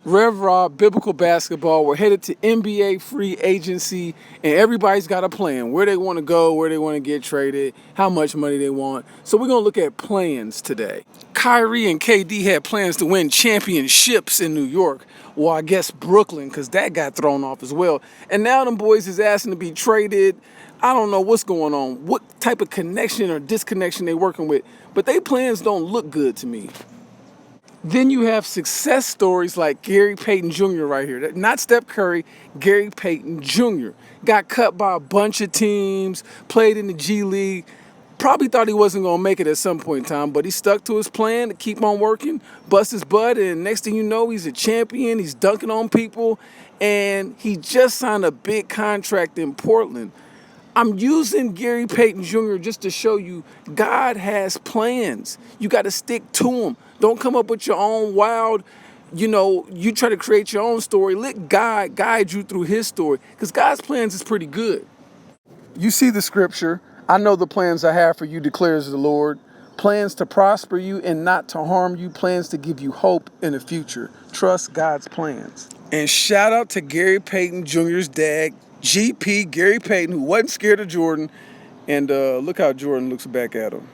Rev Rob, Biblical Basketball. We're headed to NBA free agency, and everybody's got a plan. Where they want to go, where they want to get traded, how much money they want. So we're going to look at plans today. Kyrie and KD had plans to win championships in New York. Well, I guess Brooklyn, because that got thrown off as well. And now them boys is asking to be traded. I don't know what's going on, what type of connection or disconnection they working with, but they plans don't look good to me. Then you have success stories like Gary Payton Jr. right here. Not Steph Curry, Gary Payton Jr. Got cut by a bunch of teams, played in the G League. Probably thought he wasn't going to make it at some point in time, but he stuck to his plan to keep on working, bust his butt, and next thing you know, he's a champion. He's dunking on people, and he just signed a big contract in Portland. I'm using Gary Payton Jr. just to show you God has plans. You got to stick to them. Don't come up with your own wild, you try to create your own story. Let God guide you through his story, because God's plans is pretty good. You see the scripture, I know the plans I have for you, declares the Lord. Plans to prosper you and not to harm you. Plans to give you hope in the future. Trust God's plans. And shout out to Gary Payton Jr.'s dad, GP Gary Payton, who wasn't scared of Jordan. And look how Jordan looks back at him.